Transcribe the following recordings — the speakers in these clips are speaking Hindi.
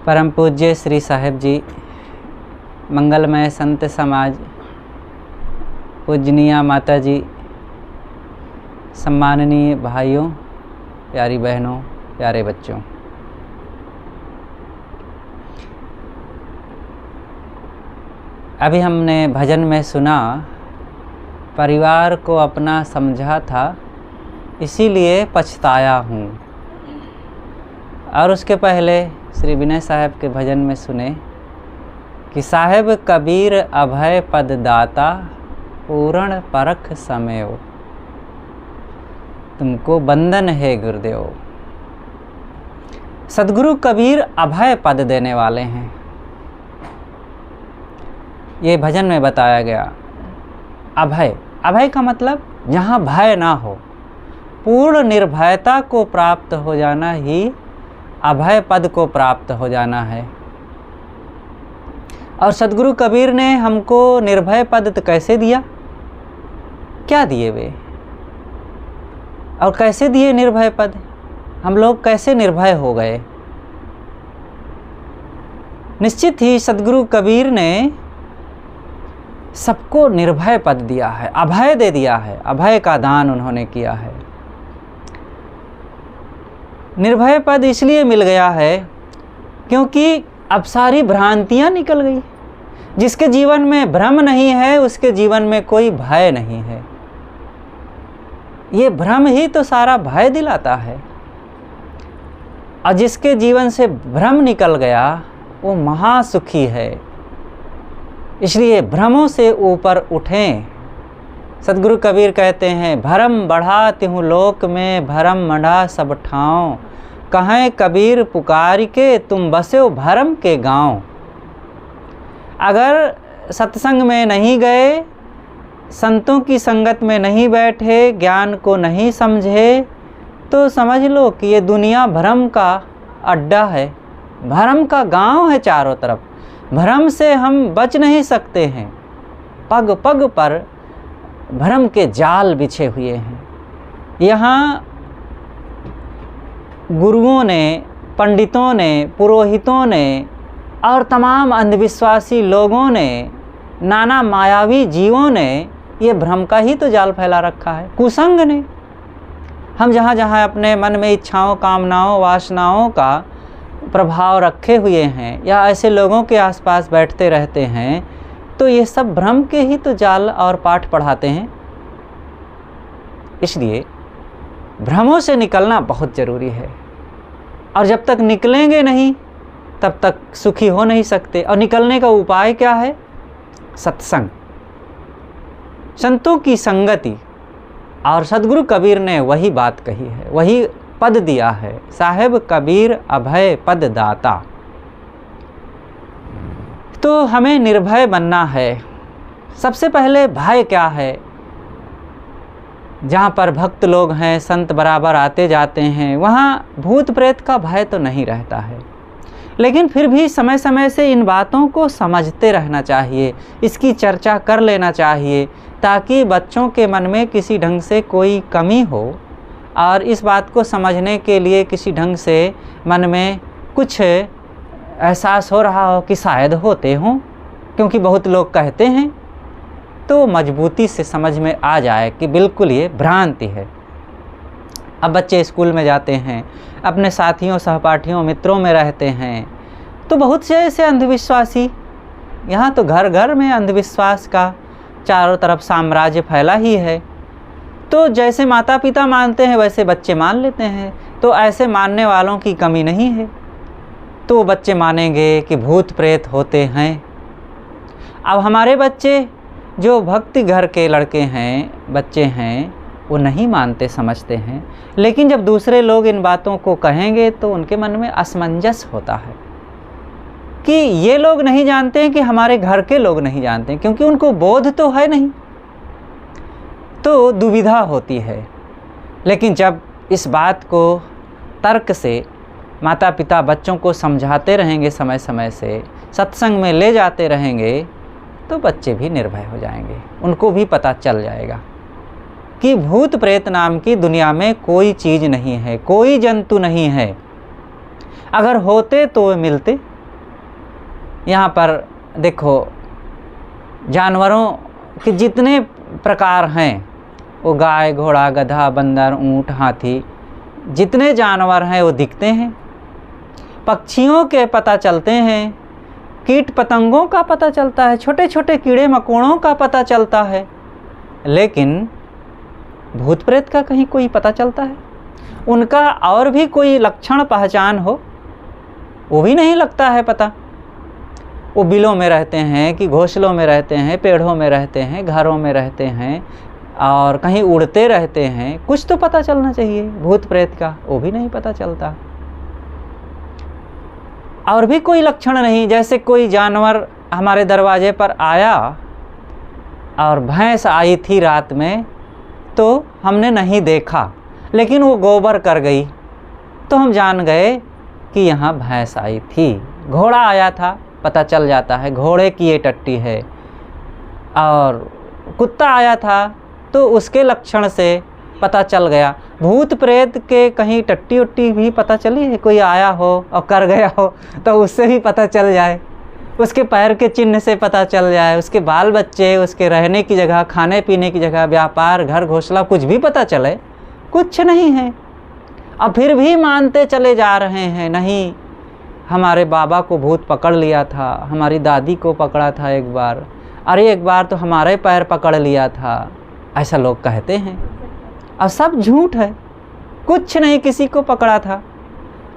परम पूज्य श्री साहिब जी, मंगलमय संत समाज, पूजनीय माता जी, सम्माननीय भाइयों, प्यारी बहनों, प्यारे बच्चों, अभी हमने भजन में सुना, परिवार को अपना समझा था इसीलिए पछताया हूँ। और उसके पहले श्री विनय साहब के भजन में सुने कि साहेब कबीर अभय पद दाता, पूर्ण परख समय, तुमको बंधन है गुरुदेव। सदगुरु कबीर अभय पद देने वाले हैं, ये भजन में बताया गया। अभय, अभय का मतलब जहाँ भय ना हो, पूर्ण निर्भयता को प्राप्त हो जाना ही अभय पद को प्राप्त हो जाना है। और सदगुरु कबीर ने हमको निर्भय पद तो कैसे दिया, क्या दिए वे, और कैसे दिए निर्भय पद, हम लोग कैसे निर्भय हो गए। निश्चित ही सदगुरु कबीर ने सबको निर्भय पद दिया है, अभय दे दिया है, अभय का दान उन्होंने किया है। निर्भय पद इसलिए मिल गया है क्योंकि अब सारी भ्रांतियां निकल गई। जिसके जीवन में भ्रम नहीं है उसके जीवन में कोई भय नहीं है। ये भ्रम ही तो सारा भय दिलाता है। और जिसके जीवन से भ्रम निकल गया वो महासुखी है। इसलिए भ्रमों से ऊपर उठें। सदगुरु कबीर कहते हैं, भरम बढ़ा तिहु लोक में, भरम मढ़ा सब ठाव, कहें कबीर पुकार के तुम बसो भरम के गांव। अगर सत्संग में नहीं गए, संतों की संगत में नहीं बैठे, ज्ञान को नहीं समझे, तो समझ लो कि ये दुनिया भ्रम का अड्डा है, भ्रम का गांव है चारों तरफ। भ्रम से हम बच नहीं सकते हैं। पग पग पर भ्रम के जाल बिछे हुए हैं। यहाँ गुरुओं ने, पंडितों ने, पुरोहितों ने और तमाम अंधविश्वासी लोगों ने, नाना मायावी जीवों ने ये भ्रम का ही तो जाल फैला रखा है, कुसंग ने। हम जहाँ जहाँ अपने मन में इच्छाओं, कामनाओं, वासनाओं का प्रभाव रखे हुए हैं या ऐसे लोगों के आसपास बैठते रहते हैं, तो ये सब भ्रम के ही तो जाल और पाठ पढ़ाते हैं। इसलिए भ्रमों से निकलना बहुत ज़रूरी है। और जब तक निकलेंगे नहीं तब तक सुखी हो नहीं सकते। और निकलने का उपाय क्या है? सत्संग, संतों की संगति। और सदगुरु कबीर ने वही बात कही है, वही पद दिया है, साहेब कबीर अभय पद दाता। तो हमें निर्भय बनना है। सबसे पहले भय क्या है? जहाँ पर भक्त लोग हैं, संत बराबर आते जाते हैं, वहाँ भूत प्रेत का भय तो नहीं रहता है। लेकिन फिर भी समय समय से इन बातों को समझते रहना चाहिए, इसकी चर्चा कर लेना चाहिए, ताकि बच्चों के मन में किसी ढंग से कोई कमी हो और इस बात को समझने के लिए किसी ढंग से मन में कुछ एहसास हो रहा हो कि शायद होते हों, क्योंकि बहुत लोग कहते हैं, तो मजबूती से समझ में आ जाए कि बिल्कुल ये भ्रांति है। अब बच्चे स्कूल में जाते हैं, अपने साथियों, सहपाठियों, मित्रों में रहते हैं, तो बहुत से ऐसे अंधविश्वासी, यहाँ तो घर घर में अंधविश्वास का चारों तरफ साम्राज्य फैला ही है। तो जैसे माता पिता मानते हैं वैसे बच्चे मान लेते हैं। तो ऐसे मानने वालों की कमी नहीं है। तो बच्चे मानेंगे कि भूत प्रेत होते हैं। अब हमारे बच्चे जो भक्ति घर के लड़के हैं, बच्चे हैं, वो नहीं मानते, समझते हैं। लेकिन जब दूसरे लोग इन बातों को कहेंगे तो उनके मन में असमंजस होता है कि ये लोग नहीं जानते हैं कि हमारे घर के लोग नहीं जानते हैं, क्योंकि उनको बोध तो है नहीं, तो दुविधा होती है। लेकिन जब इस बात को तर्क से माता पिता बच्चों को समझाते रहेंगे, समय समय से सत्संग में ले जाते रहेंगे, तो बच्चे भी निर्भय हो जाएंगे। उनको भी पता चल जाएगा कि भूत प्रेत नाम की दुनिया में कोई चीज़ नहीं है, कोई जंतु नहीं है। अगर होते तो वे मिलते, यहाँ पर देखो जानवरों के जितने प्रकार हैं, वो गाय, घोड़ा, गधा, बंदर, ऊँट, हाथी, जितने जानवर हैं वो दिखते हैं। पक्षियों के पता चलते हैं, कीट पतंगों का पता चलता है, छोटे छोटे कीड़े मकोड़ों का पता चलता है, लेकिन भूत प्रेत का कहीं कोई पता चलता है? उनका और भी कोई लक्षण पहचान हो वो भी नहीं लगता है पता। वो बिलों में रहते हैं कि घोंसलों में रहते हैं, पेड़ों में रहते हैं, घरों में रहते हैं और कहीं उड़ते रहते हैं, कुछ तो पता चलना चाहिए भूत प्रेत का, वो भी नहीं पता चलता। और भी कोई लक्षण नहीं, जैसे कोई जानवर हमारे दरवाजे पर आया और भैंस आई थी रात में तो हमने नहीं देखा, लेकिन वो गोबर कर गई तो हम जान गए कि यहाँ भैंस आई थी। घोड़ा आया था, पता चल जाता है घोड़े की ये टट्टी है। और कुत्ता आया था तो उसके लक्षण से पता चल गया। भूत प्रेत के कहीं टट्टी उट्टी भी पता चली है? कोई आया हो और कर गया हो तो उससे भी पता चल जाए, उसके पैर के चिन्ह से पता चल जाए, उसके बाल बच्चे, उसके रहने की जगह, खाने पीने की जगह, व्यापार, घर, घोंसला, कुछ भी पता चले? कुछ नहीं है। अब फिर भी मानते चले जा रहे हैं, नहीं हमारे बाबा को भूत पकड़ लिया था, हमारी दादी को पकड़ा था एक बार, अरे एक बार तो हमारे पैर पकड़ लिया था, ऐसा लोग कहते हैं। अब सब झूठ है, कुछ नहीं किसी को पकड़ा था।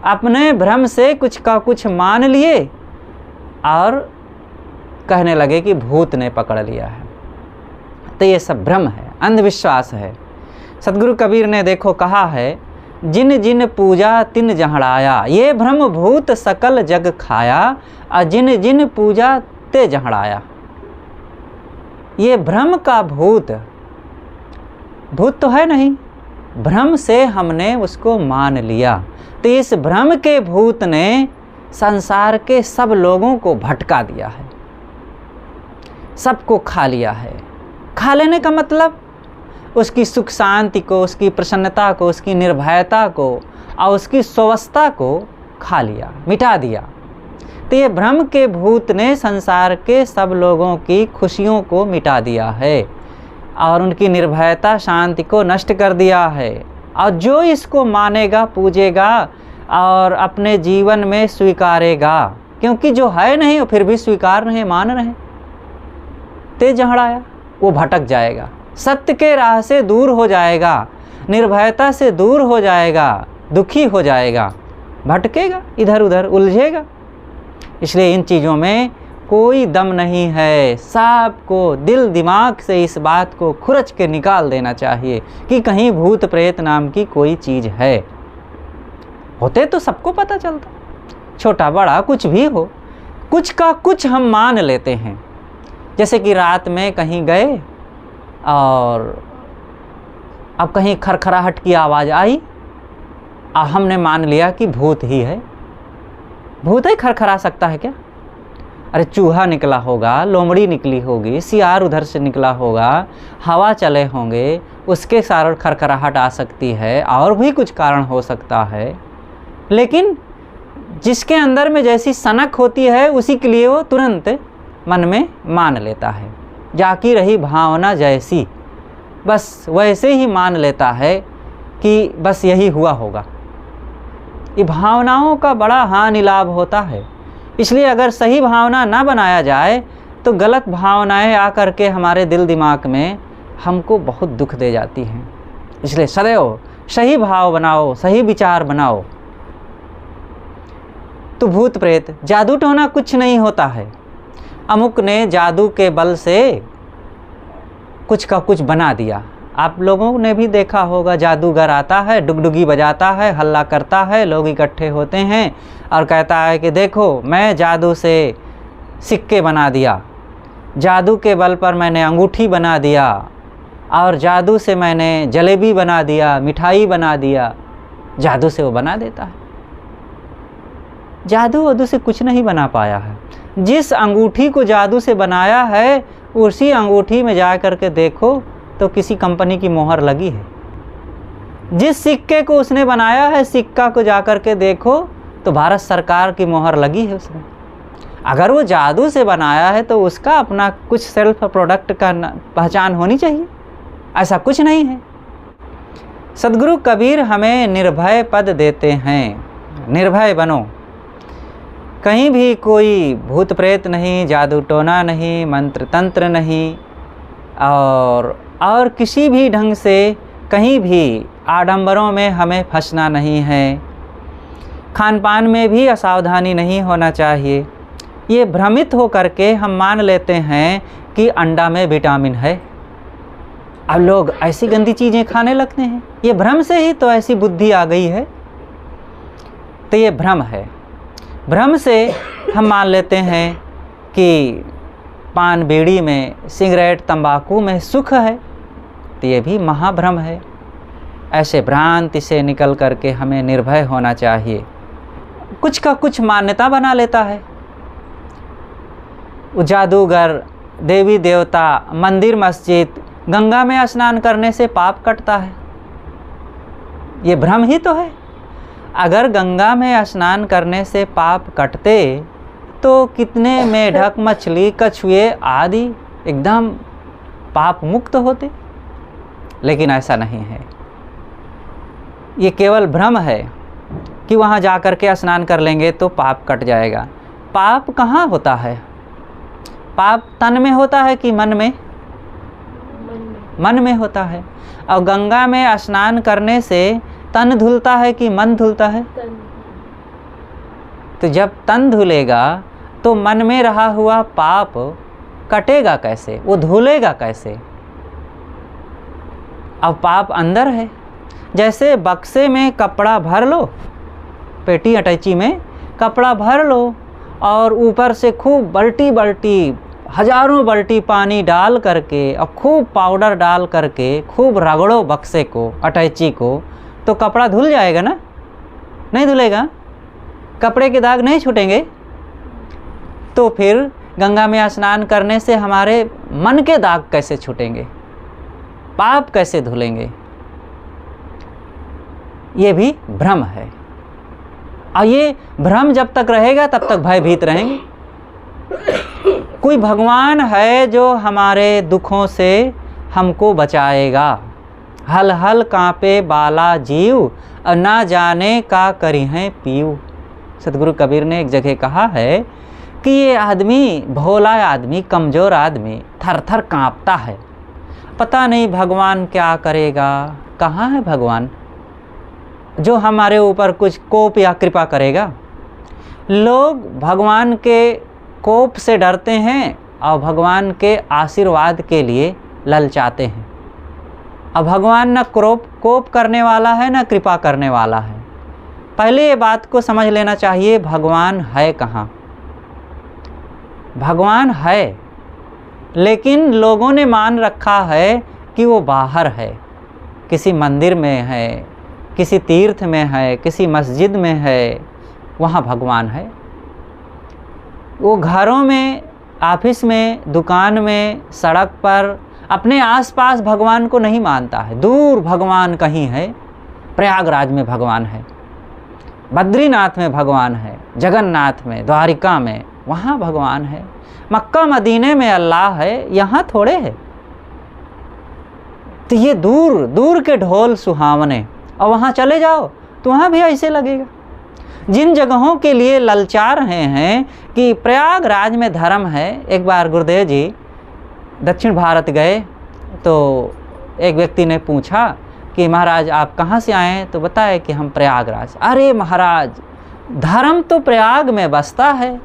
अपने भ्रम से कुछ का कुछ मान लिए और कहने लगे कि भूत ने पकड़ लिया है। तो ये सब भ्रम है, अंधविश्वास है। सतगुरु कबीर ने देखो कहा है, जिन जिन पूजा तिन जहड़ाया, ये भ्रम भूत सकल जग खाया, और जिन जिन पूजा ते जहड़ाया। ये भ्रम का भूत, भूत तो है नहीं, भ्रम से हमने उसको मान लिया। तो इस भ्रम के भूत ने संसार के सब लोगों को भटका दिया है, सबको खा लिया है। खा लेने का मतलब उसकी सुख शांति को, उसकी प्रसन्नता को, उसकी निर्भयता को और उसकी स्वस्थता को खा लिया, मिटा दिया। तो ये भ्रम के भूत ने संसार के सब लोगों की खुशियों को मिटा दिया है और उनकी निर्भयता, शांति को नष्ट कर दिया है। और जो इसको मानेगा, पूजेगा और अपने जीवन में स्वीकारेगा, क्योंकि जो है नहीं वो फिर भी स्वीकार नहीं मान रहे, तेज जहड़ाया, वो भटक जाएगा, सत्य के राह से दूर हो जाएगा, निर्भयता से दूर हो जाएगा, दुखी हो जाएगा, भटकेगा, इधर उधर उलझेगा। इसलिए इन चीज़ों में कोई दम नहीं है। सबको दिल दिमाग से इस बात को खुरच के निकाल देना चाहिए कि कहीं भूत प्रेत नाम की कोई चीज़ है। होते तो सबको पता चलता, छोटा बड़ा कुछ भी हो, कुछ का कुछ हम मान लेते हैं। जैसे कि रात में कहीं गए और अब कहीं खरखराहट की आवाज़ आई और हमने मान लिया कि भूत ही है। भूत ही खरखरा सकता है क्या? अरे चूहा निकला होगा, लोमड़ी निकली होगी, सियार उधर से निकला होगा, हवा चले होंगे, उसके कारण खरखराहट आ सकती है, और भी कुछ कारण हो सकता है। लेकिन जिसके अंदर में जैसी सनक होती है उसी के लिए वो तुरंत मन में मान लेता है। जाकी रही भावना जैसी, बस वैसे ही मान लेता है कि बस यही हुआ होगा। ये भावनाओं का बड़ा हानि लाभ होता है। इसलिए अगर सही भावना ना बनाया जाए तो गलत भावनाएं आकर के हमारे दिल दिमाग में हमको बहुत दुख दे जाती हैं। इसलिए सदैव सही भाव बनाओ, सही विचार बनाओ। तो भूत प्रेत, जादू टोना कुछ नहीं होता है। अमुक ने जादू के बल से कुछ का कुछ बना दिया। आप लोगों ने भी देखा होगा, जादूगर आता है, डुगडुगी बजाता है, हल्ला करता है, लोग इकट्ठे होते हैं और कहता है कि देखो मैं जादू से सिक्के बना दिया, जादू के बल पर मैंने अंगूठी बना दिया, और जादू से मैंने जलेबी बना दिया, मिठाई बना दिया। जादू से वो बना देता है। जादू वादू से कुछ नहीं बना पाया है। जिस अंगूठी को जादू से बनाया है उसी अंगूठी में जा कर के देखो तो किसी कंपनी की मोहर लगी है। जिस सिक्के को उसने बनाया है, सिक्का को जा कर के देखो तो भारत सरकार की मोहर लगी है उसमें। अगर वो जादू से बनाया है तो उसका अपना कुछ सेल्फ प्रोडक्ट का पहचान होनी चाहिए। ऐसा कुछ नहीं है। सद्गुरु कबीर हमें निर्भय पद देते हैं। निर्भय बनो, कहीं भी कोई भूत प्रेत नहीं, जादू टोना नहीं, मंत्र तंत्र नहीं, और किसी भी ढंग से कहीं भी आडंबरों में हमें फंसना नहीं है। खान पान में भी असावधानी नहीं होना चाहिए। ये भ्रमित हो करके हम मान लेते हैं कि अंडा में विटामिन है, अब लोग ऐसी गंदी चीज़ें खाने लगते हैं। ये भ्रम से ही तो ऐसी बुद्धि आ गई है। तो ये भ्रम है। भ्रम से हम मान लेते हैं कि पान बीड़ी में, सिगरेट तंबाकू में सुख है, तो ये भी महाभ्रम है। ऐसे भ्रांति से निकल करके हमें निर्भय होना चाहिए। कुछ का कुछ मान्यता बना लेता है। जादूगर, देवी देवता, मंदिर मस्जिद, गंगा में स्नान करने से पाप कटता है, ये भ्रम ही तो है। अगर गंगा में स्नान करने से पाप कटते तो कितने मेढक, मछली, कछुए आदि एकदम पाप मुक्त होते, लेकिन ऐसा नहीं है। ये केवल भ्रम है कि वहाँ जा कर के स्नान कर लेंगे तो पाप कट जाएगा। पाप कहाँ होता है? पाप तन में होता है कि मन में? मन में होता है। और गंगा में स्नान करने से तन धुलता है कि मन धुलता है? तो जब तन धुलेगा तो मन में रहा हुआ पाप कटेगा कैसे, वो धुलेगा कैसे? अब पाप अंदर है। जैसे बक्से में कपड़ा भर लो, पेटी अटैची में कपड़ा भर लो और ऊपर से खूब बल्टी बल्टी, हजारों बल्टी पानी डाल करके और खूब पाउडर डाल करके खूब रगड़ो बक्से को, अटैची को, तो कपड़ा धुल जाएगा ना? नहीं धुलेगा? कपड़े के दाग नहीं छूटेंगे? तो फिर गंगा में स्नान करने से हमारे मन के दाग कैसे छूटेंगे? पाप कैसे धुलेंगे? ये भी भ्रम है। और ये भ्रम जब तक रहेगा तब तक भयभीत रहेंगे। कोई भगवान है जो हमारे दुखों से हमको बचाएगा। हल हल कांपे बाला जीव, और ना जाने का करी हैं पीऊ। सतगुरु कबीर ने एक जगह कहा है कि ये आदमी, भोला आदमी, कमज़ोर आदमी थर थर कांपता है, पता नहीं भगवान क्या करेगा। कहाँ है भगवान जो हमारे ऊपर कुछ कोप या कृपा करेगा? लोग भगवान के कोप से डरते हैं और भगवान के आशीर्वाद के लिए ललचाते हैं। अब भगवान न कोप करने वाला है, न कृपा करने वाला है। पहले ये बात को समझ लेना चाहिए, भगवान है कहाँ? भगवान है, लेकिन लोगों ने मान रखा है कि वो बाहर है, किसी मंदिर में है, किसी तीर्थ में है, किसी मस्जिद में है, वहाँ भगवान है। वो घरों में, ऑफिस में, दुकान में, सड़क पर, अपने आसपास भगवान को नहीं मानता है। दूर भगवान कहीं है, प्रयागराज में भगवान है, बद्रीनाथ में भगवान है, जगन्नाथ में, द्वारिका में, वहाँ भगवान है। मक्का मदीने में अल्लाह है, यहाँ थोड़े है। तो ये दूर दूर के ढोल सुहावने, और वहाँ चले जाओ तो वहाँ भी ऐसे लगेगा। जिन जगहों के लिए ललचा रहे हैं कि प्रयागराज में धर्म है। एक बार गुरुदेव जी दक्षिण भारत गए तो एक व्यक्ति ने पूछा कि महाराज आप कहाँ से आए हैं? तो बताए कि हम प्रयागराज। अरे महाराज, धर्म तो प्रयाग में बसता है,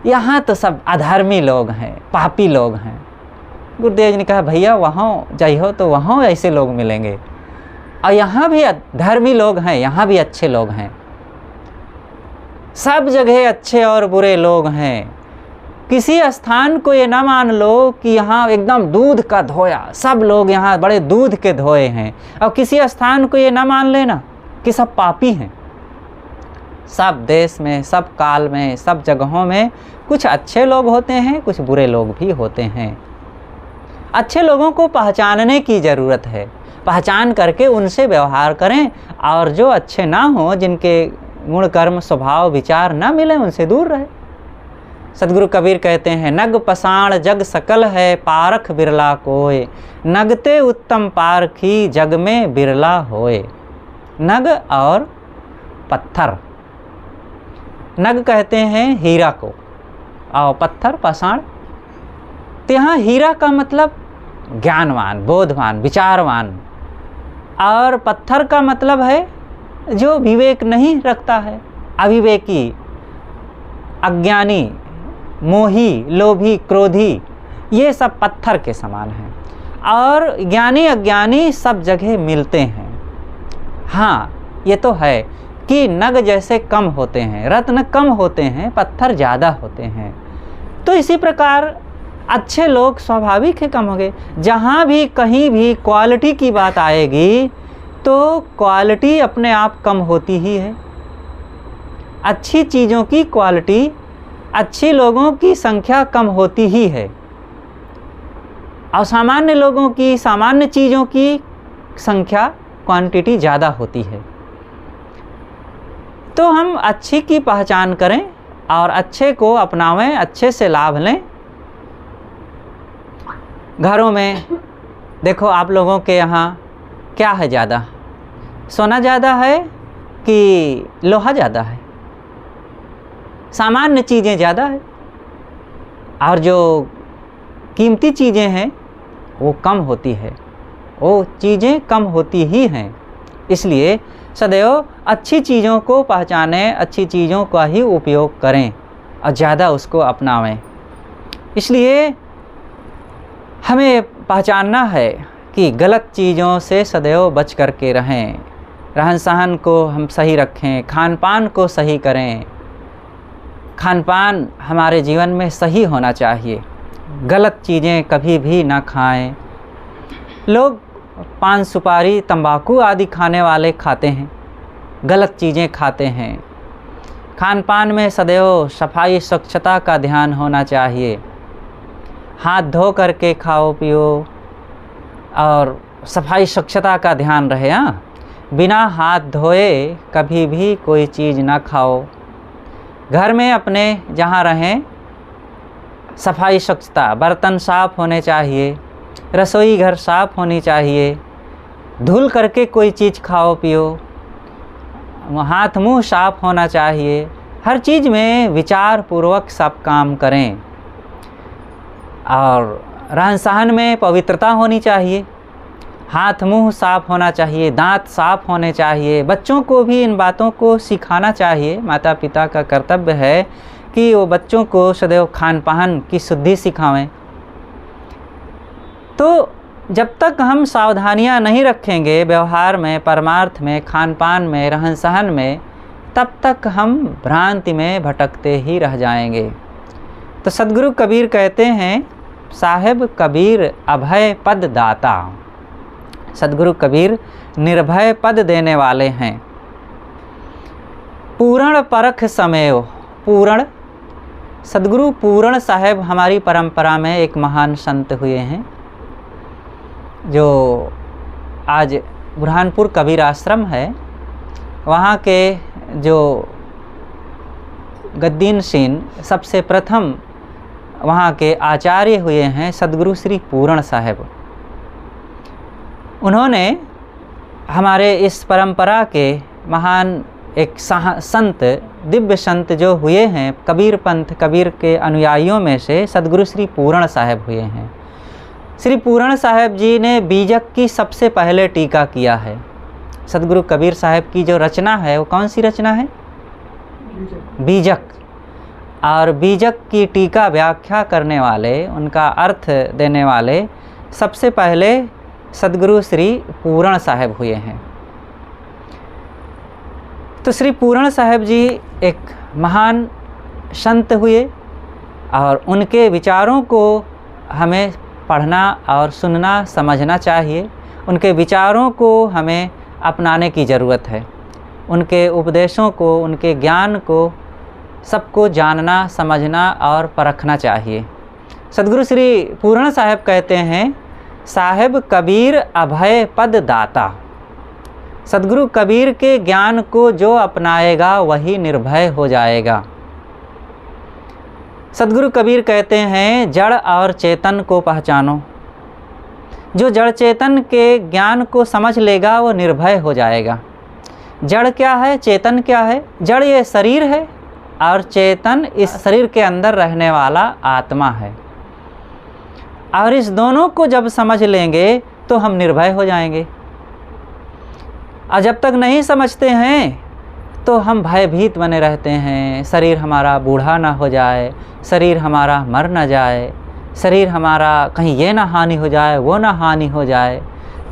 यहाँ तो सब अधर्मी लोग हैं, पापी लोग हैं। गुरुदेव जी ने कहा भैया वहाँ जाइए तो वहाँ ऐसे लोग मिलेंगे, और यहाँ भी धर्मी लोग हैं, यहाँ भी अच्छे लोग हैं। सब जगह अच्छे और बुरे लोग हैं। किसी स्थान को ये ना मान लो कि यहाँ एकदम दूध का धोया, सब लोग यहाँ बड़े दूध के धोए हैं, और किसी स्थान को ये ना मान लेना कि सब पापी हैं। सब देश में, सब काल में, सब जगहों में कुछ अच्छे लोग होते हैं, कुछ बुरे लोग भी होते हैं। अच्छे लोगों को पहचानने की ज़रूरत है, पहचान करके उनसे व्यवहार करें, और जो अच्छे ना हों, जिनके गुण कर्म स्वभाव विचार ना मिले, उनसे दूर रहे। सदगुरु कबीर कहते हैं, नग पसाण जग सकल है, पारख बिरला कोय, नगते उत्तम पारखी जग में बिरला होए। नग और पत्थर, नग कहते हैं हीरा को और पत्थर पाषाण। तो यहाँ हीरा का मतलब ज्ञानवान, बोधवान, विचारवान, और पत्थर का मतलब है जो विवेक नहीं रखता है, अविवेकी, अज्ञानी, मोही, लोभी, क्रोधी, ये सब पत्थर के समान हैं। और ज्ञानी अज्ञानी सब जगह मिलते हैं। हाँ, ये तो है कि नग जैसे कम होते हैं, रत्न कम होते हैं, पत्थर ज़्यादा होते हैं। तो इसी प्रकार अच्छे लोग स्वाभाविक है कम होंगे। जहाँ भी कहीं भी क्वालिटी की बात आएगी तो क्वालिटी अपने आप कम होती ही है। अच्छी चीज़ों की क्वालिटी, अच्छे लोगों की संख्या कम होती ही है, और सामान्य लोगों की, सामान्य चीज़ों की संख्या, क्वांटिटी ज़्यादा होती है। तो हम अच्छी की पहचान करें और अच्छे को अपनावें, अच्छे से लाभ लें। घरों में देखो, आप लोगों के यहाँ क्या है ज़्यादा? सोना ज़्यादा है कि लोहा ज़्यादा है? सामान्य चीज़ें ज़्यादा है, और जो कीमती चीज़ें हैं वो कम होती है। वो चीज़ें कम होती ही हैं। इसलिए सदैव अच्छी चीज़ों को पहचानें, अच्छी चीज़ों का ही उपयोग करें और ज़्यादा उसको अपनावें। इसलिए हमें पहचानना है कि गलत चीज़ों से सदैव बच कर के रहें, रहन सहन को हम सही रखें, खान पान को सही करें। खान पान हमारे जीवन में सही होना चाहिए, गलत चीज़ें कभी भी ना खाएं। लोग पान, सुपारी, तंबाकू आदि खाने वाले खाते हैं, गलत चीज़ें खाते हैं। खान पान में सदैव सफाई स्वच्छता का ध्यान होना चाहिए। हाथ धो करके खाओ पियो और सफाई स्वच्छता का ध्यान रहे। हाँ, बिना हाथ धोए कभी भी कोई चीज़ ना खाओ। घर में अपने जहाँ रहें सफाई स्वच्छता, बर्तन साफ़ होने चाहिए, रसोई घर साफ़ होनी चाहिए, धुल करके कोई चीज़ खाओ पियो, हाथ मुंह साफ़ होना चाहिए। हर चीज़ में विचार पूर्वक सब काम करें, और रहन सहन में पवित्रता होनी चाहिए, हाथ मुंह साफ़ होना चाहिए, दांत साफ़ होने चाहिए। बच्चों को भी इन बातों को सिखाना चाहिए। माता पिता का कर्तव्य है कि वो बच्चों को सदैव खान पान की शुद्धि सिखावें। तो जब तक हम सावधानियां नहीं रखेंगे व्यवहार में, परमार्थ में, खान पान में, रहन सहन में, तब तक हम भ्रांति में भटकते ही रह जाएंगे। तो सदगुरु कबीर कहते हैं, साहेब कबीर अभय पद दाता। सदगुरु कबीर निर्भय पद देने वाले हैं। पूर्ण परख समयो, पूर्ण, सदगुरु पूर्ण साहेब हमारी परंपरा में एक महान संत हुए हैं, जो आज बुरहानपुर कबीर आश्रम है, वहाँ के जो गद्दीन सीन सबसे प्रथम वहाँ के आचार्य हुए हैं सदगुरु श्री पूर्ण साहेब। उन्होंने हमारे इस परंपरा के महान एक संत, दिव्य संत जो हुए हैं, कबीर पंथ, कबीर के अनुयायियों में से सदगुरु श्री पूर्ण साहेब हुए हैं। श्री पूर्ण साहेब जी ने बीजक की सबसे पहले टीका किया है। सदगुरु कबीर साहेब की जो रचना है वो कौन सी रचना है? बीजक। और बीजक की टीका व्याख्या करने वाले, उनका अर्थ देने वाले सबसे पहले सदगुरु श्री पूर्ण साहेब हुए हैं। तो श्री पूर्ण साहेब जी एक महान संत हुए, और उनके विचारों को हमें पढ़ना और सुनना, समझना चाहिए। उनके विचारों को हमें अपनाने की ज़रूरत है। उनके उपदेशों को, उनके ज्ञान को सबको जानना, समझना और परखना चाहिए। सदगुरु श्री पूर्ण साहेब कहते हैं, साहेब कबीर अभय पद दाता। सदगुरु कबीर के ज्ञान को जो अपनाएगा वही निर्भय हो जाएगा। सद्गुरु कबीर कहते हैं, जड़ और चेतन को पहचानो। जो जड़ चेतन के ज्ञान को समझ लेगा वो निर्भय हो जाएगा। जड़ क्या है, चेतन क्या है? जड़ ये शरीर है और चेतन इस शरीर के अंदर रहने वाला आत्मा है। और इस दोनों को जब समझ लेंगे तो हम निर्भय हो जाएंगे। और जब तक नहीं समझते हैं तो हम भयभीत बने रहते हैं। शरीर हमारा बूढ़ा ना हो जाए, शरीर हमारा मर ना जाए, शरीर हमारा कहीं ये ना हानि हो जाए, वो ना हानि हो जाए।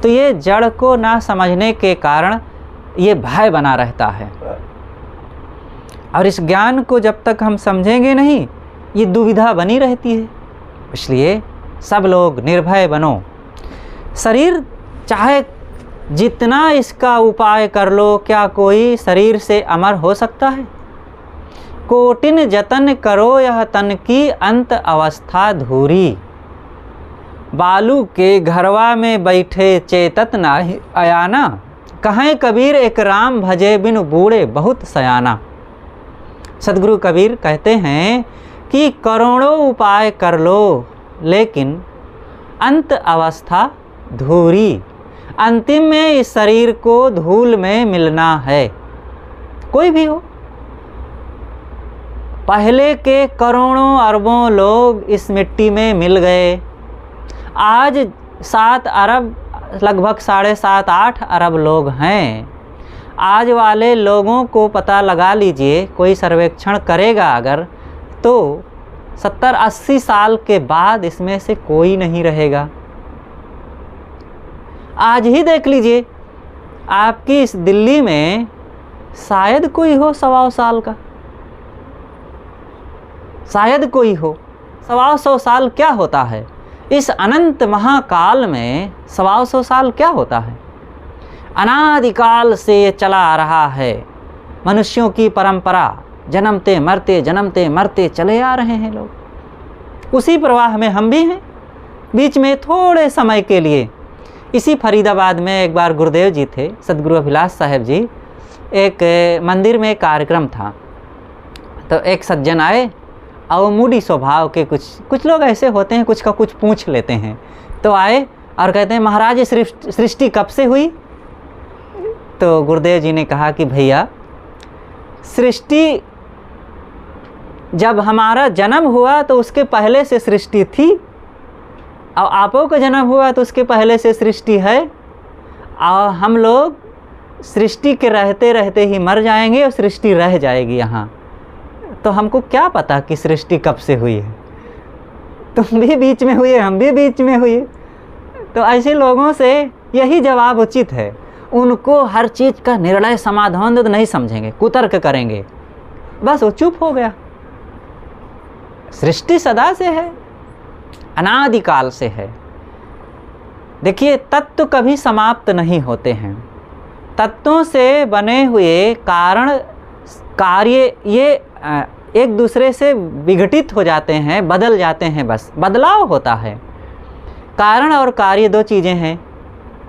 तो ये जड़ को ना समझने के कारण ये भय बना रहता है। और इस ज्ञान को जब तक हम समझेंगे नहीं, ये दुविधा बनी रहती है। इसलिए सब लोग निर्भय बनो। शरीर चाहे जितना इसका उपाय कर लो, क्या कोई शरीर से अमर हो सकता है? कोटिन जतन करो यह तन की अंत अवस्था धूरी। बालू के घरवा में बैठे चेतत नाही अयाना। कहें कबीर एक राम भजे बिन बूढ़े बहुत सयाना। सद्गुरु कबीर कहते हैं कि करोड़ों उपाय कर लो, लेकिन अंत अवस्था धूरी। अंतिम में इस शरीर को धूल में मिलना है। कोई भी हो, पहले के करोड़ों अरबों लोग इस मिट्टी में मिल गए। आज 7 अरब, लगभग 7.5-8 अरब लोग हैं। आज वाले लोगों को पता लगा लीजिए, कोई सर्वेक्षण करेगा अगर, तो 70-80 साल के बाद इसमें से कोई नहीं रहेगा। आज ही देख लीजिए, आपकी इस दिल्ली में शायद कोई हो 125 साल का, शायद कोई हो। 125 साल क्या होता है? इस अनंत महाकाल में 125 साल क्या होता है? अनादिकाल से ये चला आ रहा है। मनुष्यों की परंपरा, जन्मते मरते चले आ रहे हैं लोग। उसी प्रवाह में हम भी हैं। बीच में थोड़े समय के लिए, इसी फरीदाबाद में एक बार गुरुदेव जी थे, सद्गुरु अभिलाष साहब जी, एक मंदिर में कार्यक्रम था। तो एक सज्जन आए और मूडी स्वभाव के कुछ लोग ऐसे होते हैं, कुछ का कुछ पूछ लेते हैं। तो आए और कहते हैं, महाराज ये सृष्टि कब से हुई? तो गुरुदेव जी ने कहा कि भैया, सृष्टि जब हमारा जन्म हुआ तो उसके पहले से सृष्टि थी, और आपों का जन्म हुआ तो उसके पहले से सृष्टि है। और हम लोग सृष्टि के रहते रहते ही मर जाएंगे और सृष्टि रह जाएगी यहाँ। तो हमको क्या पता कि सृष्टि कब से हुई है? तुम भी बीच में हुए, हम भी बीच में हुए। तो ऐसे लोगों से यही जवाब उचित है। उनको हर चीज़ का निर्णय समाधान तो नहीं समझेंगे, कुतर्क करेंगे, बस वो चुप हो गया। सृष्टि सदा से है, अनादिकाल से है। देखिए, तत्व कभी समाप्त नहीं होते हैं। तत्वों से बने हुए कारण कार्य ये एक दूसरे से विघटित हो जाते हैं, बदल जाते हैं, बस बदलाव होता है। कारण और कार्य 2 चीज़ें हैं।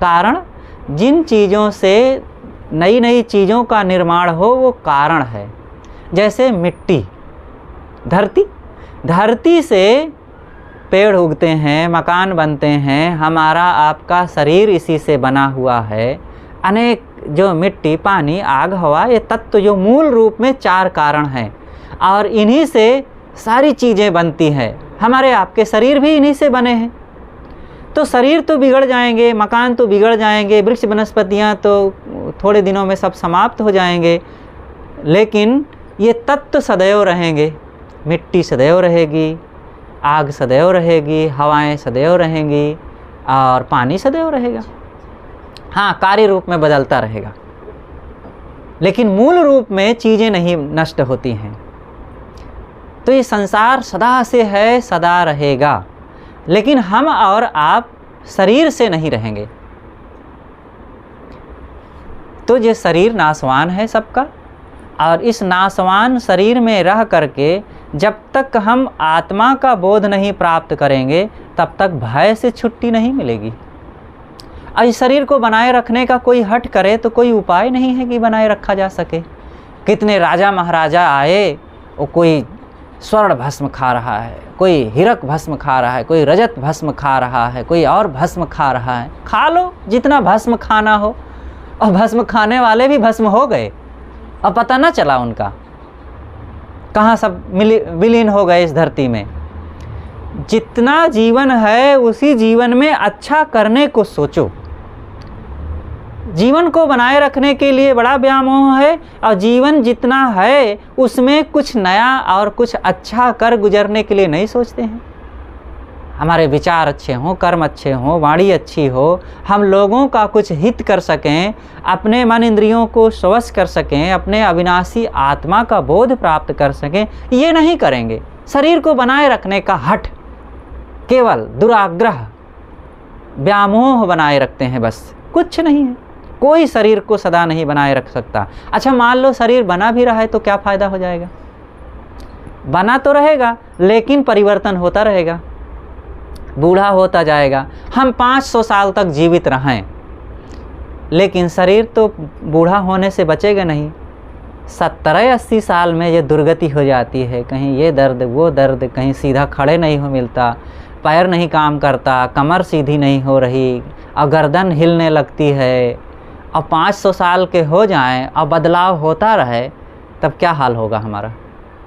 कारण जिन चीज़ों से नई नई चीज़ों का निर्माण हो वो कारण है। जैसे मिट्टी, धरती से पेड़ उगते हैं, मकान बनते हैं, हमारा आपका शरीर इसी से बना हुआ है। अनेक जो मिट्टी, पानी, आग, हवा, ये तत्व जो मूल रूप में 4 कारण हैं, और इन्हीं से सारी चीज़ें बनती हैं। हमारे आपके शरीर भी इन्हीं से बने हैं। तो शरीर तो बिगड़ जाएंगे, मकान तो बिगड़ जाएंगे, वृक्ष वनस्पतियाँ तो थोड़े दिनों में सब समाप्त हो जाएंगे, लेकिन ये तत्व सदैव रहेंगे। मिट्टी सदैव रहेगी, आग सदैव रहेगी, हवाएं सदैव रहेंगी, और पानी सदैव रहेगा। हाँ, कार्य रूप में बदलता रहेगा, लेकिन मूल रूप में चीज़ें नहीं नष्ट होती हैं। तो ये संसार सदा से है, सदा रहेगा, लेकिन हम और आप शरीर से नहीं रहेंगे। तो ये शरीर नाशवान है सबका, और इस नाशवान शरीर में रह करके जब तक हम आत्मा का बोध नहीं प्राप्त करेंगे, तब तक भय से छुट्टी नहीं मिलेगी। और इस शरीर को बनाए रखने का कोई हट करे तो कोई उपाय नहीं है कि बनाए रखा जा सके। कितने राजा महाराजा आए, वो कोई स्वर्ण भस्म खा रहा है, कोई हीरक भस्म खा रहा है, कोई रजत भस्म खा रहा है, कोई और भस्म खा रहा है। खा लो जितना भस्म खाना हो। और भस्म खाने वाले भी भस्म हो गए और पता ना चला उनका, कहाँ सब विलीन हो गए इस धरती में। जितना जीवन है उसी जीवन में अच्छा करने को सोचो। जीवन को बनाए रखने के लिए बड़ा व्यामोह है, और जीवन जितना है उसमें कुछ नया और कुछ अच्छा कर गुजरने के लिए नहीं सोचते हैं। हमारे विचार अच्छे हों, कर्म अच्छे हों, वाणी अच्छी हो, हम लोगों का कुछ हित कर सकें, अपने मन इंद्रियों को स्वश कर सकें, अपने अविनाशी आत्मा का बोध प्राप्त कर सकें, ये नहीं करेंगे। शरीर को बनाए रखने का हठ, केवल दुराग्रह, व्यामोह बनाए रखते हैं, बस कुछ नहीं है। कोई शरीर को सदा नहीं बनाए रख सकता। अच्छा मान लो शरीर बना भी रहा है तो क्या फ़ायदा हो जाएगा? बना तो रहेगा लेकिन परिवर्तन होता रहेगा, बूढ़ा होता जाएगा। हम 500 साल तक जीवित रहें लेकिन शरीर तो बूढ़ा होने से बचेगा नहीं। 70-80 साल में ये दुर्गति हो जाती है, कहीं ये दर्द वो दर्द, कहीं सीधा खड़े नहीं हो मिलता, पैर नहीं काम करता, कमर सीधी नहीं हो रही और गर्दन हिलने लगती है। और 500 साल के हो जाएं और बदलाव होता रहे तब क्या हाल होगा हमारा?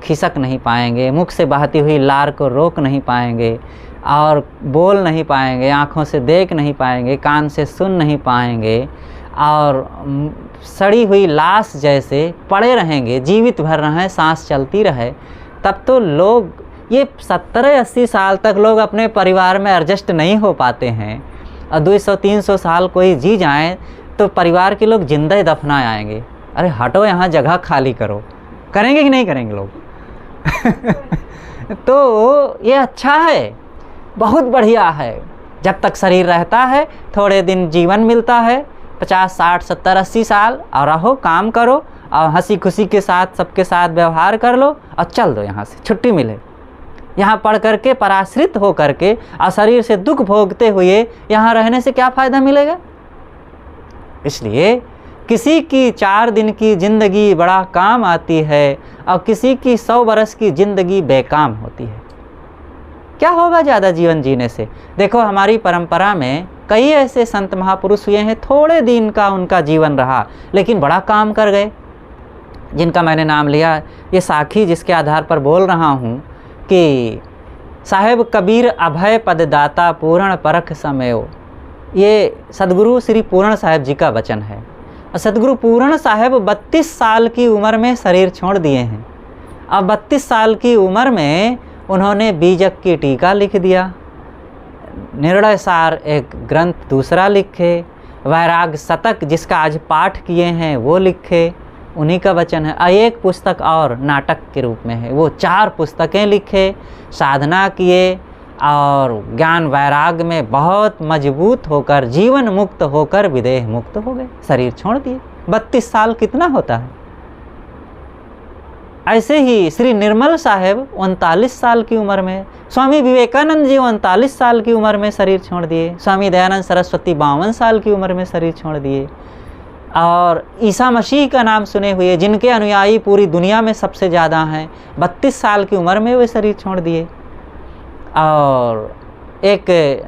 खिसक नहीं पाएंगे, मुख से बहती हुई लार को रोक नहीं पाएंगे और बोल नहीं पाएंगे, आँखों से देख नहीं पाएंगे, कान से सुन नहीं पाएंगे और सड़ी हुई लाश जैसे पड़े रहेंगे, जीवित भर रहें, सांस चलती रहे। तब तो लोग ये 70-80 साल तक लोग अपने परिवार में एडजस्ट नहीं हो पाते हैं, और 200-300 साल कोई जी जाए तो परिवार के लोग जिंदा दफना आएंगे। अरे हटो यहाँ जगह खाली करो, करेंगे कि नहीं करेंगे लोग? तो ये अच्छा है, बहुत बढ़िया है। जब तक शरीर रहता है थोड़े दिन जीवन मिलता है, 50, 60, 70, 80 साल, और रहो, काम करो और हंसी खुशी के साथ सबके साथ व्यवहार कर लो और चल दो यहाँ से, छुट्टी मिले। यहाँ पढ़ करके पराश्रित हो करके और शरीर से दुख भोगते हुए यहाँ रहने से क्या फ़ायदा मिलेगा? इसलिए किसी की 4 दिन की ज़िंदगी बड़ा काम आती है और किसी की 100 बरस की ज़िंदगी बेकाम होती है। क्या होगा ज़्यादा जीवन जीने से? देखो हमारी परंपरा में कई ऐसे संत महापुरुष हुए हैं, थोड़े दिन का उनका जीवन रहा लेकिन बड़ा काम कर गए, जिनका मैंने नाम लिया। ये साखी जिसके आधार पर बोल रहा हूँ कि साहेब कबीर अभय पद दाता पूर्ण परख समयो, ये सदगुरु श्री पूर्ण साहेब जी का वचन है। और सदगुरु पूर्ण साहेब 32 साल की उम्र में शरीर छोड़ दिए हैं। अब 32 साल की उम्र में उन्होंने बीजक की टीका लिख दिया, निर्णय सार एक ग्रंथ दूसरा लिखे, वैराग शतक जिसका आज पाठ किए हैं वो लिखे, उन्हीं का वचन है। एक पुस्तक और नाटक के रूप में है, वो 4 पुस्तकें लिखे, साधना किए और ज्ञान वैराग में बहुत मजबूत होकर जीवन मुक्त होकर विदेह मुक्त हो गए, शरीर छोड़ दिए। 32 साल कितना होता है? ऐसे ही श्री निर्मल साहेब 39 साल की उम्र में, स्वामी विवेकानंद जी 39 साल की उम्र में शरीर छोड़ दिए, स्वामी दयानंद सरस्वती 52 साल की उम्र में शरीर छोड़ दिए, और ईसा मसीह का नाम सुने हुए जिनके अनुयायी पूरी दुनिया में सबसे ज़्यादा हैं, 32 साल की उम्र में वे शरीर छोड़ दिए। और एक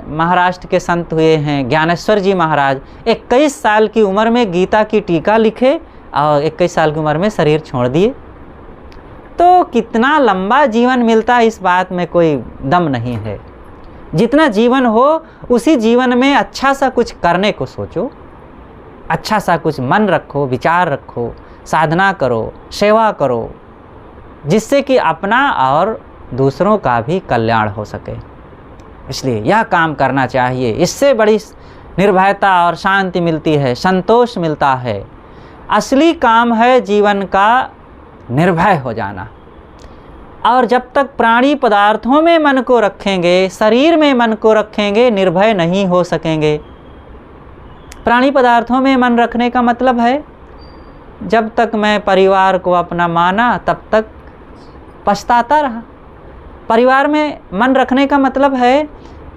महाराष्ट्र के संत हुए हैं ज्ञानेश्वर जी महाराज, 21 साल की उम्र में गीता की टीका लिखे और 21 साल की उम्र में शरीर छोड़ दिए। तो कितना लंबा जीवन मिलता है इस बात में कोई दम नहीं है। जितना जीवन हो उसी जीवन में अच्छा सा कुछ करने को सोचो, अच्छा सा कुछ मन रखो, विचार रखो, साधना करो, सेवा करो, जिससे कि अपना और दूसरों का भी कल्याण हो सके। इसलिए यह काम करना चाहिए, इससे बड़ी निर्भयता और शांति मिलती है, संतोष मिलता है। असली काम है जीवन का निर्भय हो जाना। और जब तक प्राणी पदार्थों में मन को रखेंगे, शरीर में मन को रखेंगे, निर्भय नहीं हो सकेंगे। प्राणी पदार्थों में मन रखने का मतलब है जब तक मैं परिवार को अपना माना तब तक पछताता रहा। परिवार में मन रखने का मतलब है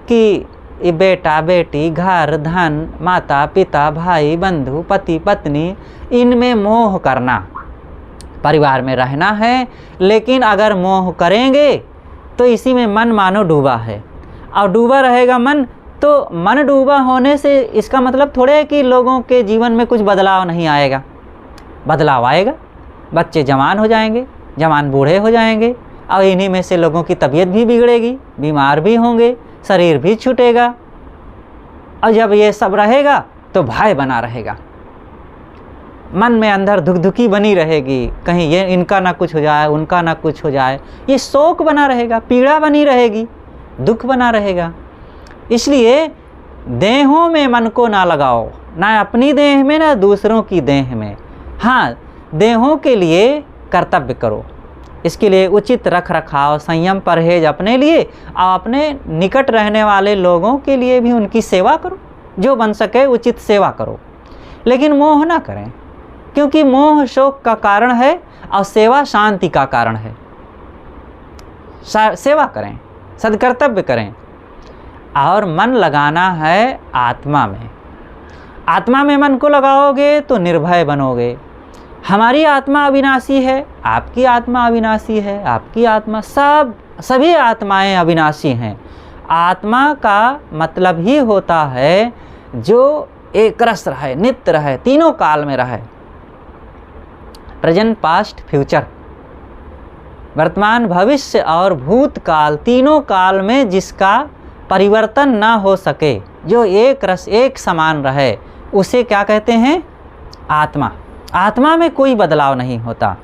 कि ये बेटा बेटी, घर, धन, माता पिता, भाई बंधु, पति पत्नी, इनमें मोह करना, परिवार में रहना है, लेकिन अगर मोह करेंगे तो इसी में मन मानो डूबा है, और डूबा रहेगा मन, तो मन डूबा होने से इसका मतलब थोड़े है कि लोगों के जीवन में कुछ बदलाव नहीं आएगा। बदलाव आएगा, बच्चे जवान हो जाएंगे, जवान बूढ़े हो जाएंगे, और इन्हीं में से लोगों की तबीयत भी बिगड़ेगी, बीमार भी होंगे, शरीर भी छूटेगा। और जब ये सब रहेगा तो भय बना रहेगा, मन में अंदर धुकधुकी बनी रहेगी, कहीं ये इनका ना कुछ हो जाए, उनका ना कुछ हो जाए, ये शोक बना रहेगा, पीड़ा बनी रहेगी, दुख बना रहेगा। इसलिए देहों में मन को ना लगाओ, ना अपनी देह में ना दूसरों की देह में। हाँ, देहों के लिए कर्तव्य करो, इसके लिए उचित रख रखाव, संयम, परहेज अपने लिए और अपने निकट रहने वाले लोगों के लिए भी उनकी सेवा करो, जो बन सके उचित सेवा करो, लेकिन मोह ना करें, क्योंकि मोह शोक का कारण है और सेवा शांति का कारण है। सेवा करें, सदकर्तव्य करें, और मन लगाना है आत्मा में। आत्मा में मन को लगाओगे तो निर्भय बनोगे। हमारी आत्मा अविनाशी है, आपकी आत्मा अविनाशी है, आपकी आत्मा, सभी आत्माएं अविनाशी हैं। आत्मा का मतलब ही होता है जो एक रस रहे, नित्य रहे, तीनों काल में रहे, प्रेजेंट, पास्ट, फ्यूचर, वर्तमान, भविष्य और भूतकाल, तीनों काल में जिसका परिवर्तन ना हो सके, जो एक रस एक समान रहे, उसे क्या कहते हैं? आत्मा। आत्मा में कोई बदलाव नहीं होता।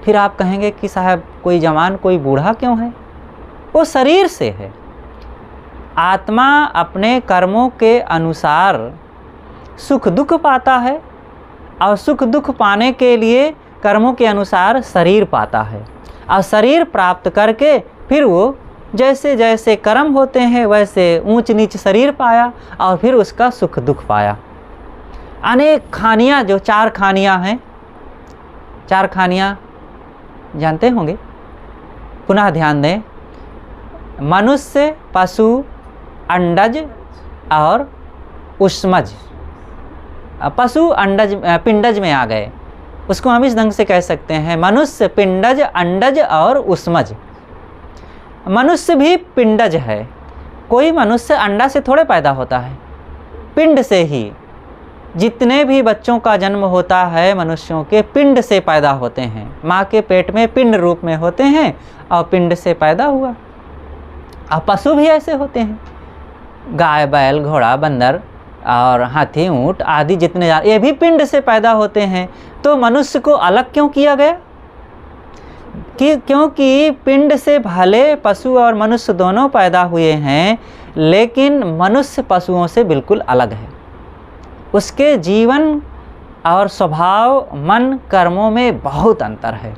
फिर आप कहेंगे कि साहब कोई जवान कोई बूढ़ा क्यों है? वो शरीर से है। आत्मा अपने कर्मों के अनुसार सुख दुख पाता है, और सुख दुख पाने के लिए कर्मों के अनुसार शरीर पाता है, और शरीर प्राप्त करके फिर वो जैसे जैसे कर्म होते हैं वैसे ऊंच नीच शरीर पाया, और फिर उसका सुख दुख पाया। अनेक खानियाँ, जो 4 खानियाँ हैं, 4 खानियाँ जानते होंगे, पुनः ध्यान दें। मनुष्य, पशु, अंडज और उष्मज। पशु अंडज पिंडज में आ गए, उसको हम इस ढंग से कह सकते हैं, मनुष्य, पिंडज, अंडज और उष्मज। मनुष्य भी पिंडज है। कोई मनुष्य अंडा से थोड़े पैदा होता है, पिंड से ही। जितने भी बच्चों का जन्म होता है मनुष्यों के पिंड से पैदा होते हैं, माँ के पेट में पिंड रूप में होते हैं और पिंड से पैदा हुआ। और पशु भी ऐसे होते हैं, गाय, बैल, घोड़ा, बंदर और हाथी, ऊँट आदि जितने, ये भी पिंड से पैदा होते हैं। तो मनुष्य को अलग क्यों किया गया? क्योंकि पिंड से भले पशु और मनुष्य दोनों पैदा हुए हैं, लेकिन मनुष्य पशुओं से बिल्कुल अलग है। उसके जीवन और स्वभाव, मन, कर्मों में बहुत अंतर है।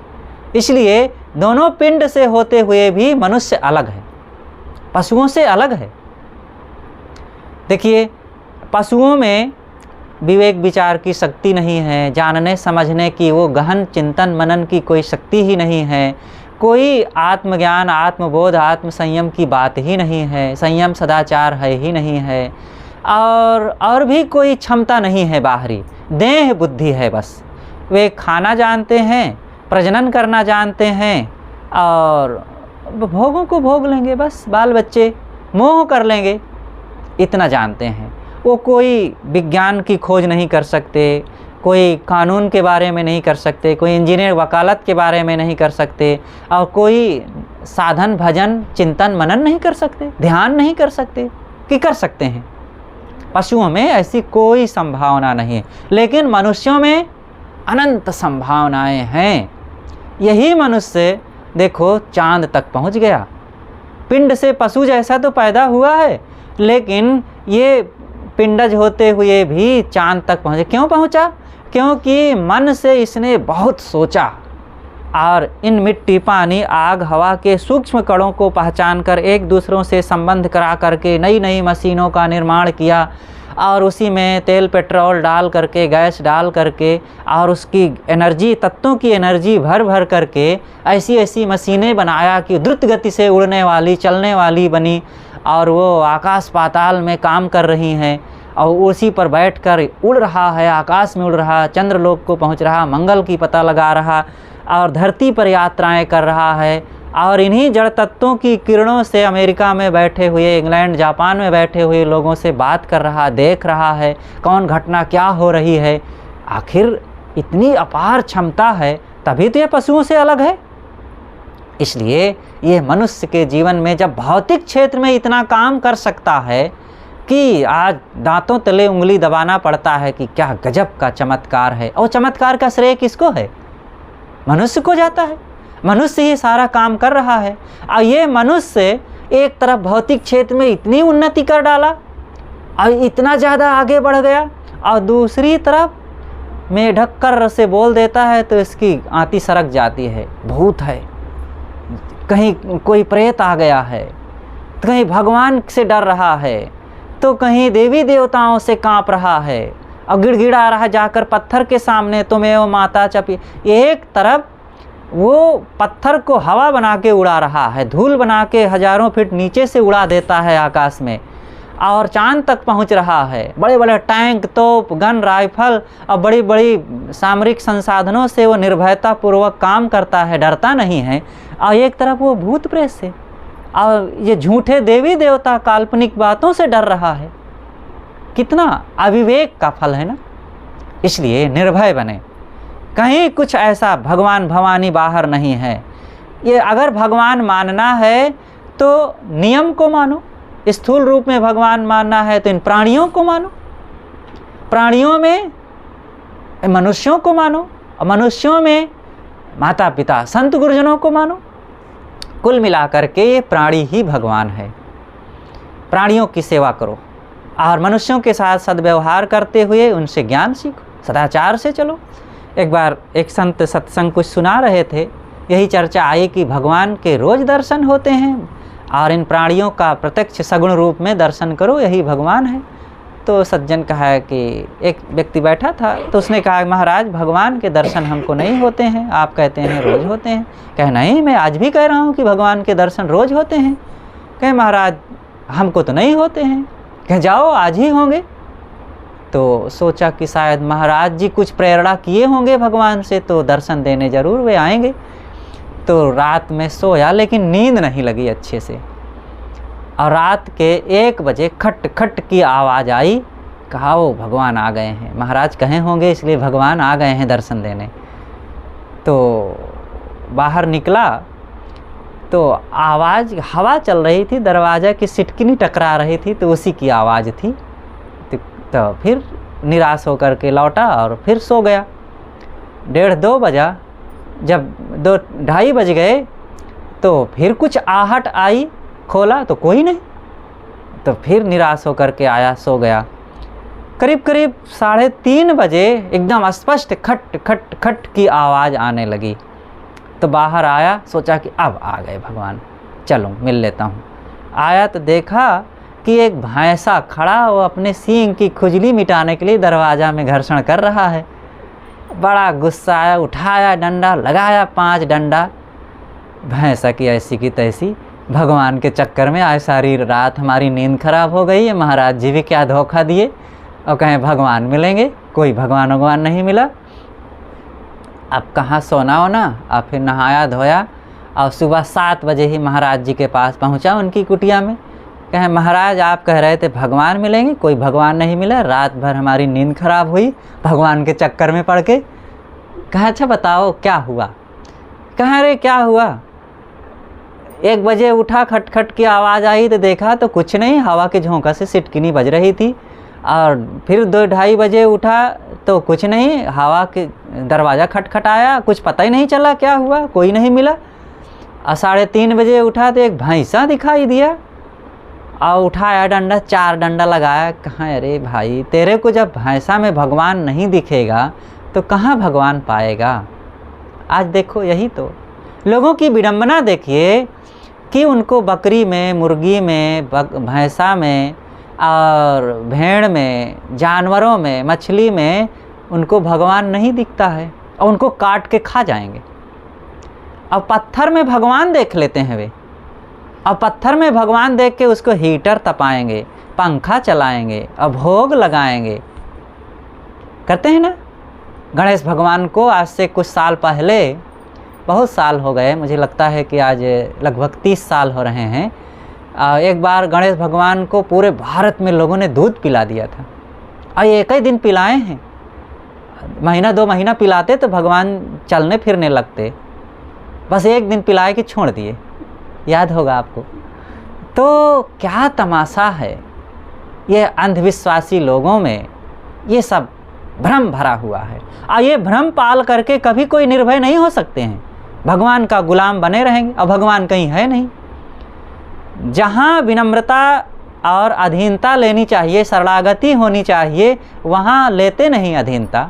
इसलिए दोनों पिंड से होते हुए भी मनुष्य अलग है, पशुओं से अलग है। देखिए, पशुओं में विवेक विचार की शक्ति नहीं है, जानने समझने की, वो गहन चिंतन मनन की कोई शक्ति ही नहीं है, कोई आत्मज्ञान, आत्मबोध, आत्म संयम की बात ही नहीं है, संयम सदाचार है ही नहीं है, और भी कोई क्षमता नहीं है बाहरी, देह बुद्धि है बस। वे खाना जानते हैं, प्रजनन करना जानते हैं, और भोगों को भोग लेंगे बस, बाल बच्चे मोह कर लेंगे, इतना जानते हैं। वो कोई विज्ञान की खोज नहीं कर सकते, कोई कानून के बारे में नहीं कर सकते, कोई इंजीनियर वकालत के बारे में नहीं कर सकते, और कोई साधन भजन चिंतन मनन नहीं कर सकते, ध्यान नहीं कर सकते कि कर सकते हैं। पशुओं में ऐसी कोई संभावना नहीं है, लेकिन मनुष्यों में अनंत संभावनाएं हैं। यही मनुष्य देखो चांद तक पहुंच गया, पिंड से पशु जैसा तो पैदा हुआ है, लेकिन ये पिंडज होते हुए भी चांद तक पहुँचे। क्यों पहुँचा? क्योंकि मन से इसने बहुत सोचा, और इन मिट्टी, पानी, आग, हवा के सूक्ष्म कणों को पहचान कर एक दूसरों से संबंध करा करके नई नई मशीनों का निर्माण किया, और उसी में तेल पेट्रोल डाल करके, गैस डाल करके, और उसकी एनर्जी, तत्वों की एनर्जी भर भर करके ऐसी ऐसी मशीनें बनाया कि द्रुत गति से उड़ने वाली, चलने वाली बनी, और वो आकाश पाताल में काम कर रही हैं। और उसी पर बैठकर उड़ रहा है, आकाश में उड़ रहा, चंद्रलोक को पहुंच रहा, मंगल की पता लगा रहा और धरती पर यात्राएं कर रहा है। और इन्हीं जड़ तत्वों की किरणों से अमेरिका में बैठे हुए, इंग्लैंड जापान में बैठे हुए लोगों से बात कर रहा, देख रहा है कौन घटना क्या हो रही है। आखिर इतनी अपार क्षमता है, तभी तो यह पशुओं से अलग है। इसलिए ये मनुष्य के जीवन में जब भौतिक क्षेत्र में इतना काम कर सकता है कि आज दांतों तले उंगली दबाना पड़ता है कि क्या गजब का चमत्कार है। और चमत्कार का श्रेय किसको है? मनुष्य को जाता है। मनुष्य ही सारा काम कर रहा है। और ये मनुष्य एक तरफ भौतिक क्षेत्र में इतनी उन्नति कर डाला और इतना ज़्यादा आगे बढ़ गया, और दूसरी तरफ मेढक कर से बोल देता है तो इसकी आंती सरक जाती है। भूत है, कहीं कोई प्रेत आ गया है, कहीं भगवान से डर रहा है, तो कहीं देवी देवताओं से कांप रहा है और गिड़गिड़ा रहा जाकर पत्थर के सामने, तुम्हें वो माता चपी। एक तरफ वो पत्थर को हवा बना के उड़ा रहा है, धूल बना के हजारों फीट नीचे से उड़ा देता है आकाश में, और चांद तक पहुंच रहा है। बड़े बड़े टैंक, तोप, गन, राइफल और बड़ी बड़ी सामरिक संसाधनों से वो निर्भयता पूर्वक काम करता है, डरता नहीं है। और एक तरफ वो भूत प्रेत से और ये झूठे देवी देवता काल्पनिक बातों से डर रहा है। कितना अविवेक का फल है ना। इसलिए निर्भय बने, कहीं कुछ ऐसा भगवान भवानी बाहर नहीं है। ये अगर भगवान मानना है तो नियम को मानो, स्थूल रूप में भगवान मानना है तो इन प्राणियों को मानो, प्राणियों में मनुष्यों को मानो, और मनुष्यों में माता पिता संत गुरुजनों को मानो। कुल मिलाकर के ये प्राणी ही भगवान है। प्राणियों की सेवा करो और मनुष्यों के साथ सद्व्यवहार करते हुए उनसे ज्ञान सीखो, सदाचार से चलो। एक बार एक संत सत्संग कुछ सुना रहे थे, यही चर्चा आई कि भगवान के रोज़ दर्शन होते हैं और इन प्राणियों का प्रत्यक्ष सगुण रूप में दर्शन करो, यही भगवान है। तो सज्जन कहा कि एक व्यक्ति बैठा था तो उसने कहा, महाराज भगवान के दर्शन हमको नहीं होते हैं, आप कहते हैं रोज़ होते हैं। कहे नहीं, मैं आज भी कह रहा हूँ कि भगवान के दर्शन रोज़ होते हैं। कहे महाराज हमको तो नहीं होते हैं। कहे जाओ आज ही होंगे। तो सोचा कि शायद महाराज जी कुछ प्रेरणा किए होंगे भगवान से, तो दर्शन देने ज़रूर वे आएंगे। तो रात में सोया लेकिन नींद नहीं लगी अच्छे से, और रात के 1 बजे खट खट की आवाज़ आई। कहा वो भगवान आ गए हैं, महाराज कहे होंगे इसलिए भगवान आ गए हैं दर्शन देने। तो बाहर निकला तो आवाज़, हवा चल रही थी, दरवाज़ा की सिटकिनी टकरा रही थी, तो उसी की आवाज़ थी। तो फिर निराश होकर के लौटा और फिर सो गया। 1:30-2 बजा, जब 2-2:30 बज गए तो फिर कुछ आहट आई, खोला तो कोई नहीं, तो फिर निराश होकर के आया, सो गया। करीब करीब 3:30 बजे एकदम स्पष्ट खट खट खट की आवाज़ आने लगी। तो बाहर आया, सोचा कि अब आ गए भगवान, चलो मिल लेता हूँ। आया तो देखा कि एक भैंसा खड़ा, वो अपने सींग की खुजली मिटाने के लिए दरवाज़ा में घर्षण कर रहा है। बड़ा गुस्सा आया, उठाया डंडा, लगाया 5 डंडा। भैंसा की ऐसी की तैसी, भगवान के चक्कर में आज सारी रात हमारी नींद खराब हो गई है। महाराज जी भी क्या धोखा दिए और कहें भगवान मिलेंगे, कोई भगवान भगवान नहीं मिला। अब कहाँ सोना होना। अब फिर नहाया धोया और सुबह 7 बजे ही महाराज जी के पास पहुँचा उनकी कुटिया में। कहें महाराज आप कह रहे थे भगवान मिलेंगे, कोई भगवान नहीं मिला, रात भर हमारी नींद खराब हुई भगवान के चक्कर में पड़ के। कहा अच्छा बताओ क्या हुआ। कहा अरे क्या हुआ, 1 बजे उठा, खटखट की आवाज़ आई तो देखा तो कुछ नहीं, हवा के झोंका से सिटकिनी बज रही थी। और फिर 2-2:30 बजे उठा तो कुछ नहीं, हवा के दरवाज़ा खटखटाया, कुछ पता ही नहीं चला क्या हुआ, कोई नहीं मिला। और 3:30 बजे उठा तो एक भैंसा दिखाई दिया, और उठाया डंडा, 4 डंडा लगाया। कहाँ अरे भाई तेरे को जब भैंसा में भगवान नहीं दिखेगा तो कहाँ भगवान पाएगा। आज देखो यही तो लोगों की विडंबना देखिए कि उनको बकरी में, मुर्गी में, भैंसा में और भेड़ में, जानवरों में, मछली में उनको भगवान नहीं दिखता है और उनको काट के खा जाएंगे। अब पत्थर में भगवान देख लेते हैं वे, अब पत्थर में भगवान देख के उसको हीटर तपाएंगे, पंखा चलाएंगे और भोग लगाएंगे। करते हैं ना। गणेश भगवान को आज से कुछ साल पहले, बहुत साल हो गए, मुझे लगता है कि आज लगभग 30 साल हो रहे हैं, एक बार गणेश भगवान को पूरे भारत में लोगों ने दूध पिला दिया था। और एक ही दिन पिलाए हैं, महीना 2 महीना पिलाते तो भगवान चलने फिरने लगते, बस एक दिन पिलाए कि छोड़ दिए, याद होगा आपको। तो क्या तमाशा है ये अंधविश्वासी लोगों में, ये सब भ्रम भरा हुआ है। और ये भ्रम पाल करके कभी कोई निर्भय नहीं हो सकते हैं, भगवान का गुलाम बने रहेंगे। और भगवान कहीं है नहीं। जहाँ विनम्रता और अधीनता लेनी चाहिए, शरणागति होनी चाहिए, वहाँ लेते नहीं अधीनता।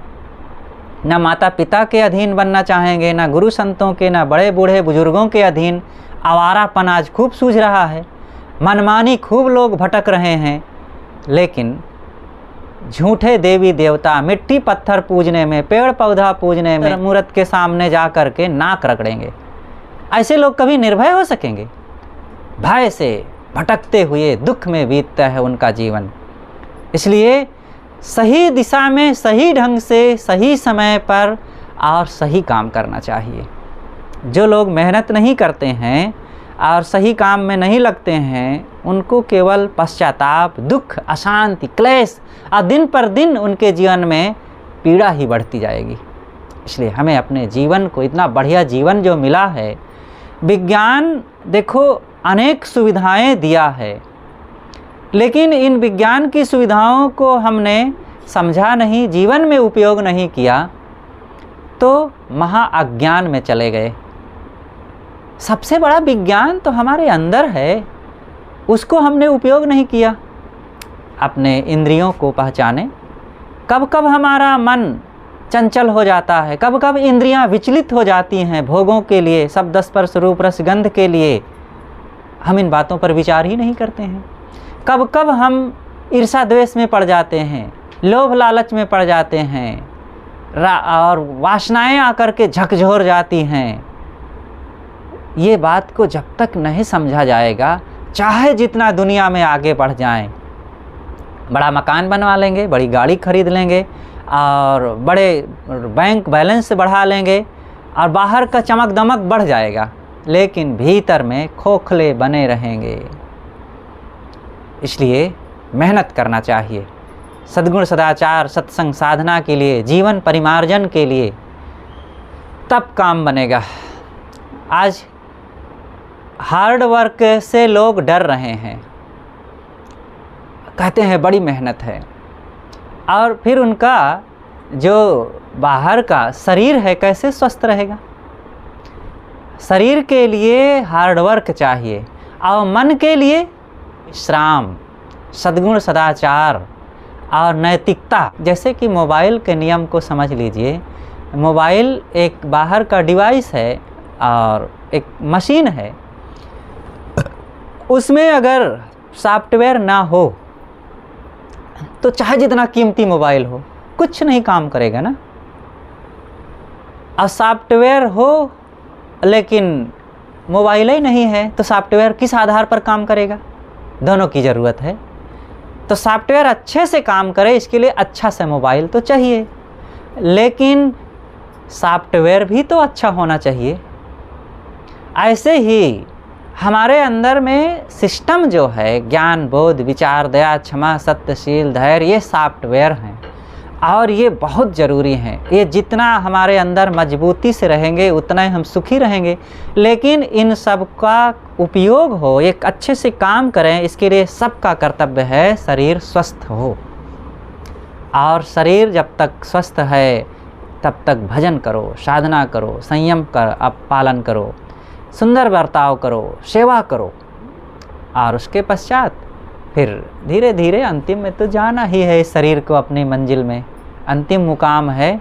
न माता पिता के अधीन बनना चाहेंगे, न गुरु संतों के, न बड़े बूढ़े बुजुर्गों के अधीन। आवारापन आज खूब सूझ रहा है, मनमानी खूब लोग भटक रहे हैं। लेकिन झूठे देवी देवता, मिट्टी पत्थर पूजने में, पेड़ पौधा पूजने में, मूर्त के सामने जा कर के नाक रगड़ेंगे। ऐसे लोग कभी निर्भय हो सकेंगे? भय से भटकते हुए दुख में बीतता है उनका जीवन। इसलिए सही दिशा में, सही ढंग से, सही समय पर और सही काम करना चाहिए। जो लोग मेहनत नहीं करते हैं और सही काम में नहीं लगते हैं, उनको केवल पश्चाताप, दुख, अशांति, क्लेश और दिन पर दिन उनके जीवन में पीड़ा ही बढ़ती जाएगी। इसलिए हमें अपने जीवन को, इतना बढ़िया जीवन जो मिला है, विज्ञान देखो अनेक सुविधाएं दिया है, लेकिन इन विज्ञान की सुविधाओं को हमने समझा नहीं, जीवन में उपयोग नहीं किया, तो महा अज्ञान में चले गए। सबसे बड़ा विज्ञान तो हमारे अंदर है, उसको हमने उपयोग नहीं किया। अपने इंद्रियों को पहचाने। कब कब हमारा मन चंचल हो जाता है, कब कब इंद्रियां विचलित हो जाती हैं भोगों के लिए, शब्द स्पर्श रूप रस गंध के लिए। हम इन बातों पर विचार ही नहीं करते हैं। कब कब हम ईर्षा द्वेष में पड़ जाते हैं, लोभ लालच में पड़ जाते हैं, और वासनाएं आकर के झकझोर जाती हैं। ये बात को जब तक नहीं समझा जाएगा, चाहे जितना दुनिया में आगे बढ़ जाएं, बड़ा मकान बनवा लेंगे, बड़ी गाड़ी खरीद लेंगे और बड़े बैंक बैलेंस बढ़ा लेंगे और बाहर का चमक दमक बढ़ जाएगा, लेकिन भीतर में खोखले बने रहेंगे। इसलिए मेहनत करना चाहिए सद्गुण सदाचार सत्संग साधना के लिए, जीवन परिमार्जन के लिए, तब काम बनेगा। आज हार्ड वर्क से लोग डर रहे हैं, कहते हैं बड़ी मेहनत है, और फिर उनका जो बाहर का शरीर है कैसे स्वस्थ रहेगा? शरीर के लिए हार्ड वर्क चाहिए और मन के लिए विश्राम, सद्गुण सदाचार और नैतिकता। जैसे कि मोबाइल के नियम को समझ लीजिए। मोबाइल एक बाहर का डिवाइस है और एक मशीन है, उसमें अगर सॉफ्टवेयर ना हो तो चाहे जितना कीमती मोबाइल हो कुछ नहीं काम करेगा ना। और सॉफ्टवेयर हो लेकिन मोबाइल ही नहीं है तो सॉफ्टवेयर किस आधार पर काम करेगा? दोनों की ज़रूरत है। तो सॉफ्टवेयर अच्छे से काम करे, इसके लिए अच्छा सा मोबाइल तो चाहिए, लेकिन सॉफ्टवेयर भी तो अच्छा होना चाहिए। ऐसे ही हमारे अंदर में सिस्टम जो है, ज्ञान बोध विचार दया क्षमा सत्यशील धैर्य, ये सॉफ्टवेयर हैं और ये बहुत ज़रूरी हैं। ये जितना हमारे अंदर मजबूती से रहेंगे उतना ही हम सुखी रहेंगे। लेकिन इन सब का उपयोग हो, एक अच्छे से काम करें, इसके लिए सबका कर्तव्य है शरीर स्वस्थ हो। और शरीर जब तक स्वस्थ है तब तक भजन करो, साधना करो, संयम कर पालन करो, सुंदर बर्ताव करो, सेवा करो, और उसके पश्चात फिर धीरे धीरे अंतिम में तो जाना ही है इस शरीर को अपनी मंजिल में। अंतिम मुकाम है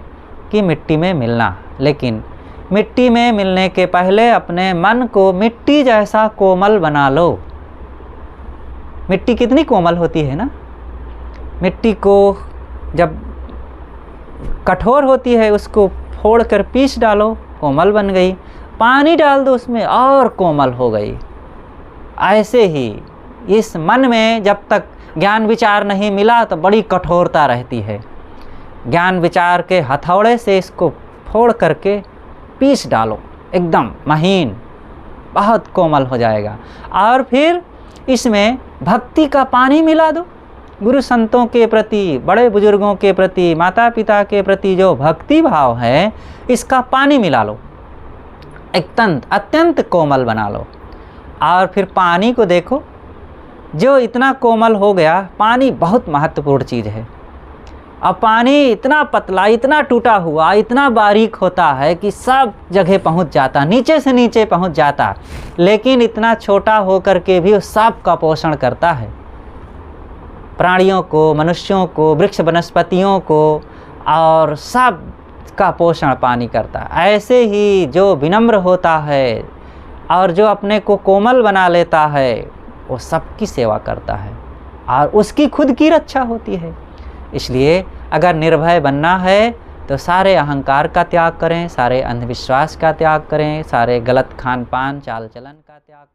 कि मिट्टी में मिलना। लेकिन मिट्टी में मिलने के पहले अपने मन को मिट्टी जैसा कोमल बना लो। मिट्टी कितनी कोमल होती है ना। मिट्टी को जब कठोर होती है उसको फोड़ कर पीस डालो, कोमल बन गई। पानी डाल दो उसमें और कोमल हो गई। ऐसे ही इस मन में जब तक ज्ञान विचार नहीं मिला तो बड़ी कठोरता रहती है। ज्ञान विचार के हथौड़े से इसको फोड़ करके पीस डालो, एकदम महीन, बहुत कोमल हो जाएगा। और फिर इसमें भक्ति का पानी मिला दो। गुरु संतों के प्रति, बड़े बुजुर्गों के प्रति, माता पिता के प्रति जो भक्ति भाव है, इसका पानी मिला लो, अत्यंत कोमल बना लो। और फिर पानी को देखो, जो इतना कोमल हो गया। पानी बहुत महत्वपूर्ण चीज़ है। अब पानी इतना पतला, इतना टूटा हुआ, इतना बारीक होता है कि सब जगह पहुंच जाता, नीचे से नीचे पहुंच जाता, लेकिन इतना छोटा होकर के भी सब का पोषण करता है। प्राणियों को, मनुष्यों को, वृक्ष वनस्पतियों को, और सब का पोषण पानी करता है। ऐसे ही जो विनम्र होता है और जो अपने को कोमल बना लेता है, वो सबकी सेवा करता है और उसकी खुद की रक्षा होती है। इसलिए अगर निर्भय बनना है तो सारे अहंकार का त्याग करें, सारे अंधविश्वास का त्याग करें, सारे गलत खान पान चाल चलन का त्याग